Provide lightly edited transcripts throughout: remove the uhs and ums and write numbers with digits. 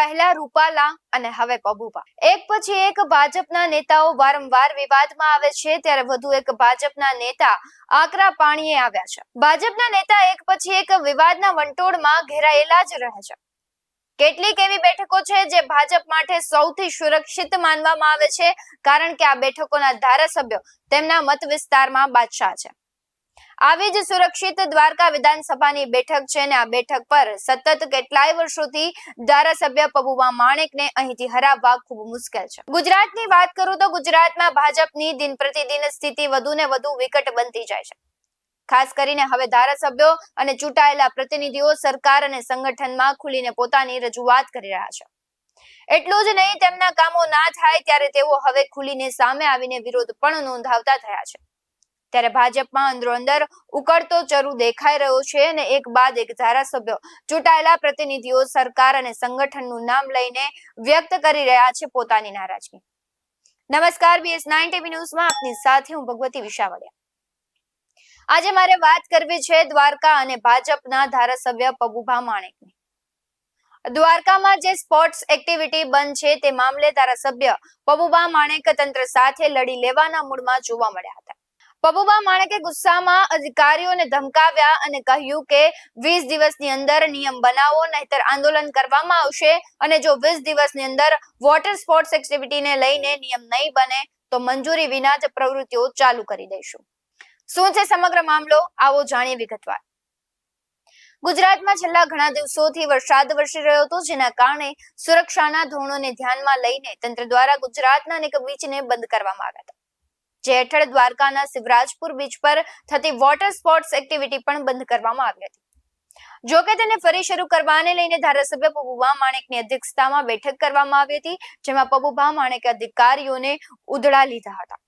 પહેલા રૂપાલા અને હવે પબુભા. એક પછી એક ભાજપના નેતાઓ વારંવાર વિવાદમાં આવે છે, ત્યારે વધુ એક ભાજપના નેતા આકરા પાણીએ આવ્યા છે. ભાજપના નેતા એક પછી એક વિવાદના વંટોળમાં ઘેરાયેલા જ રહે છે. કેટલીક એવી બેઠકો છે જે ભાજપ માટે સૌથી સુરક્ષિત માનવામાં આવે છે, કારણ કે આ બેઠકોના ધારાસભ્યો તેમના મત વિસ્તારમાં બાદશાહ છે. આવી જ સુરક્ષિત દ્વારકા વિધાનસભાની બેઠક છે અને આ બેઠક પર સતત કેટલાય વર્ષોથી ધારાસભ્ય પબુભા માણેકને અહીંથી હરાવવા ખૂબ મુશ્કેલ છે. ગુજરાતની વાત કરું તો ગુજરાતમાં ભાજપની દિન પ્રતિદિન સ્થિતિ વધુ ને વધુ વિકટ બનતી જાય છે. ખાસ કરીને હવે ધારાસભ્યો અને ચૂંટાયેલા પ્રતિનિધિઓ સરકાર અને સંગઠનમાં ખુલીને પોતાની રજૂઆત કરી રહ્યા છે. એટલું જ નહીં, તેમના કામો ના થાય ત્યારે તેઓ હવે ખુલીને સામે આવીને વિરોધ પણ નોંધાવતા થયા છે. ત્યારે ભાજપમાં અંદરોઅંદર ઉકળતો ચરુ દેખાઈ રહ્યો છે અને એક બાદ એક ધારાસભ્યો ચૂંટાયેલા પ્રતિનિધિઓ સરકાર અને સંગઠનનું નામ લઈને વ્યક્ત કરી રહ્યા છે પોતાની નારાજગી. નમસ્કાર, BS9 TV ન્યૂઝમાં આપની સાથે હું ભગવતી વિશાવડિયા. આજે મારે વાત કરવી છે દ્વારકા અને ભાજપના ધારાસભ્ય પબુભા માણેકની. દ્વારકામાં જે સ્પોર્ટ્સ એક્ટિવિટી બંધ છે તે મામલે ધારાસભ્ય પબુભા માણેક તંત્ર સાથે લડી લેવાના મૂડમાં જોવા મળ્યા હતા. પબુભા માણેકે ગુસ્સામાં અધિકારીઓને ધમકાવ્યા અને કહ્યું કે 20 દિવસની અંદર નિયમ બનાવો, નહીતર આંદોલન કરવામાં આવશે, અને જો 20 દિવસની અંદર વોટર સ્પોર્ટ્સ એક્ટિવિટીને લઈને નિયમ નહીં બને તો મંજૂરી વિના જ પ્રવૃત્તિઓ ચાલુ કરી દઈશું. શું છે સમગ્ર મામલો, આવો જાણીએ વિગતવાર. ગુજરાતમાં છેલ્લા ઘણા દિવસોથી વરસાદ વરસી રહ્યો હતો, જેના કારણે સુરક્ષાના ધોરણોને ધ્યાનમાં લઈને તંત્ર દ્વારા ગુજરાતના અનેક બીચને બંધ કરવામાં આવ્યા હતા. જે હેઠળ દ્વારકાના શિવરાજપુર બીચ પર થતી વોટર સ્પોર્ટ્સ એક્ટિવિટી પણ બંધ કરવામાં આવી હતી. જો કે તેને ફરી શરૂ કરવાને લઈને ધારાસભ્ય પબુભા માણેકની અધ્યક્ષતામાં બેઠક કરવામાં આવી હતી, જેમાં પબુભા માણેકે અધિકારીઓને ઉધડા લીધા હતા.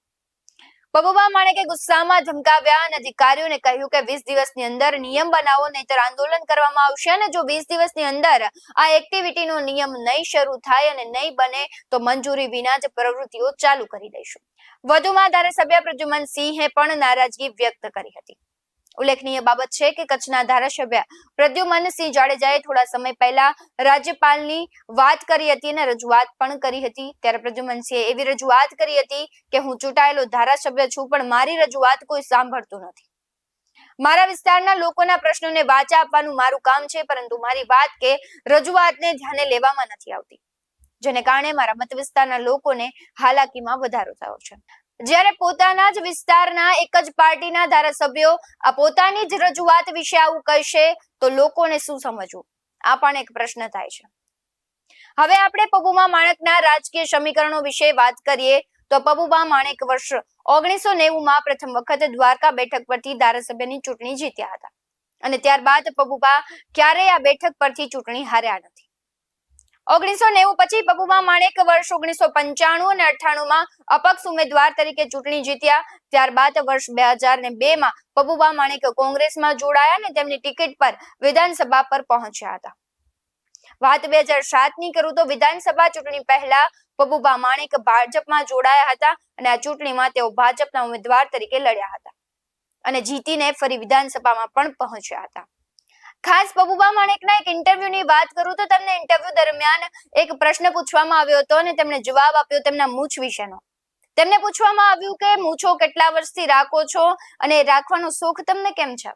પબુભા માણેકે ગુસ્સામાં ધમકાવ્યા અને અધિકારીઓને કહ્યું કે 20 દિવસની અંદર નિયમ બનાવો, નહીતર આંદોલન કરવામાં આવશે, અને જો 20 દિવસની અંદર આ એક્ટિવિટીનો નિયમ નહીં શરૂ થાય અને નહીં બને તો મંજૂરી વિના જ પ્રવૃત્તિઓ ચાલુ કરી દઈશું. વધુમાં ધારાસભ્ય પ્રદ્યુમનસિંહે પણ નારાજગી વ્યક્ત કરી હતી. ઉલ્લેખનીય બાબત છે કે કચ્છના ધારાસભ્ય પ્રદ્યુમનસિંહ જાડેજાએ થોડા સમય પહેલા રાજ્યપાલની વાત કરી હતી અને રજૂઆત પણ કરી હતી. ત્યારે પ્રદ્યુમનસિંહે એવી રજૂઆત કરી હતી કે હું ચૂંટાયેલો ધારાસભ્ય છું, પણ મારી રજૂઆત કોઈ સાંભળતું નથી. મારા વિસ્તારના લોકોના પ્રશ્નોને વાચા આપવાનું મારું કામ છે, પરંતુ મારી વાત કે રજૂઆતને ધ્યાને લેવામાં નથી આવતી, જેને કારણે મારા મત વિસ્તારના લોકોને હાલાકીમાં વધારો થયો છે. જ્યારે પોતાના જ વિસ્તારના એક જ પાર્ટીના ધારાસભ્યો આ પોતાની જ રજૂઆત વિશે આવું કહેશે તો લોકોને શું સમજવું, આ પણ એક પ્રશ્ન થાય છે. હવે આપણે પબુભા માણેકના રાજકીય સમીકરણો વિશે વાત કરીએ તો પબુભા માણેક વર્ષ 1990માં પ્રથમ વખત દ્વારકા બેઠક પરથી ધારાસભ્યની ચૂંટણી જીત્યા હતા, અને ત્યારબાદ પબુભા ક્યારેય આ બેઠક પરથી ચૂંટણી હાર્યા નથી. 1990 પછી પબુભા માણેક વર્ષ 1995 અને 98માં અપક્ષ ઉમેદવાર તરીકે ચૂંટણી જીત્યા. ત્યારબાદ વર્ષ 2002માં પબુભા માણેક કોંગ્રેસમાં જોડાયા અને તેમની ટિકિટ પર વિધાનસભા પર પહોંચ્યા હતા. વાત 2007ની કરું તો વિધાનસભા ચૂંટણી પહેલા પબુભા માણેક ભાજપમાં જોડાયા હતા અને આ ચૂંટણીમાં તેઓ ભાજપના ઉમેદવાર તરીકે લડ્યા હતા અને જીતીને ફરી વિધાનસભામાં પણ પહોંચ્યા હતા. ખાસ પબુભા માણેકના એક ઇન્ટરવ્યુની વાત કરું તો તેમને ઇન્ટરવ્યુ દરમિયાન એક પ્રશ્ન પૂછવામાં આવ્યો હતો અને તેમણે જવાબ આપ્યો તેમના મૂછ વિશેનો. તેમને પૂછવામાં આવ્યું કે મૂછો કેટલા વર્ષથી રાખો છો અને રાખવાનો શોખ તમને કેમ છે?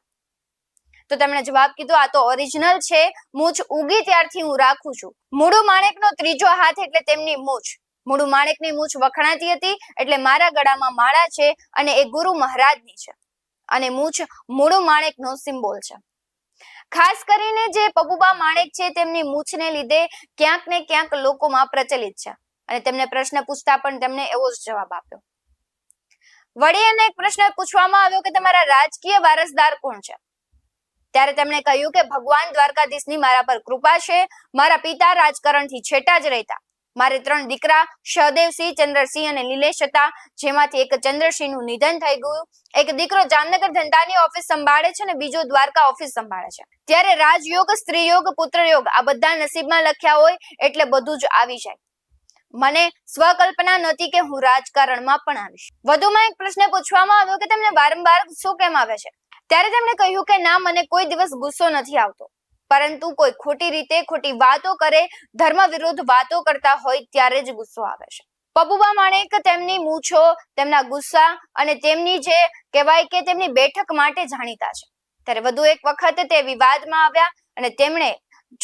તો તેમણે જવાબ કીધો, આ તો ઓરિજિનલ છે, મૂછ ઉગી ત્યારથી હું રાખું છું. મુડુ માણેકનો ત્રીજો હાથ એટલે તેમની મૂછ. મુડુ માણેકની મૂછ વખણાતી હતી એટલે મારા ગળામાં માળા છે અને એ ગુરુ મહારાજની છે, અને મૂછ મુડુ માણેકનો સિમ્બોલ છે. ખાસ કરીને જે પબુભા માણેક છે તેમની મૂછને લીધે ક્યાંક ને ક્યાંક લોકોમાં પ્રચલિત છે, અને તેમને પ્રશ્ન પૂછતા પણ તેમને એવો જ જવાબ આપ્યો. વળી એને એક પ્રશ્ન પૂછવામાં આવ્યો કે તમારા રાજકીય વારસદાર કોણ છે? ત્યારે તેમણે કહ્યું કે ભગવાન દ્વારકાધીશની મારા પર કૃપા છે. મારા પિતા રાજકારણથી છેટા જ રહેતા. મારે 3 દીકરા સહદેવસિંહ, ચંદ્રસિંહ અને નિલેશ હતા, જેમાંથી એક ચંદ્રસિંહનું નિધન થઈ ગયું. એક દીકરો જામનગર ધંધાની ઓફિસ સંભાળે છે અને બીજો દ્વારકા ઓફિસ સંભાળે છે. ત્યારે રાજયોગ, સ્ત્રીયોગ, પુત્રયોગ આ બધા નસીબમાં લખ્યા હોય એટલે બધું જ આવી જાય. મને સ્વકલ્પના નહોતી કે હું રાજકારણમાં પણ આવીશ. વધુમાં એક પ્રશ્ન પૂછવામાં આવ્યો કે તમને વારંવાર ગુસ્સો કેમ આવે છે? ત્યારે તેમણે કહ્યું કે ના, મને કોઈ દિવસ ગુસ્સો નથી આવતો. પરંતુ કોઈ ખોટી રીતે ખોટી વાતો કરે, ધર્મ વિરુદ્ધ વાતો કરતા હોય ત્યારે જ ગુસ્સો આવે છે. પબુભા માણેક તેમની મૂછો, તેમના ગુસ્સા અને તેમની જે કહેવાય કે તેમની બેઠક માટે જાણીતા છે. ત્યારે વધુ એક વખત તે વિવાદમાં આવ્યા અને તેમણે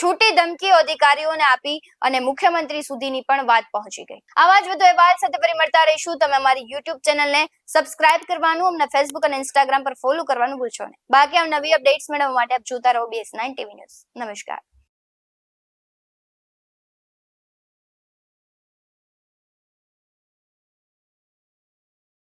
છૂટી ધમકીઓ અધિકારીઓને આપી અને મુખ્યમંત્રી સુધીની પણ વાત પહોંચી ગઈ. આવા જ વધુ અહેવાલ સાથે ફરી મળતા રહીશું. તમે અમારી YouTube ચેનલને સબસ્ક્રાઇબ કરવાનું, અમને Facebook અને Instagram પર ફોલો કરવાનું ભૂલશો નહીં. બાકી નવી અપડેટ્સ મેળવવા માટે આપ જોતા રહો BS9 TV ન્યૂઝ. નમસ્કાર.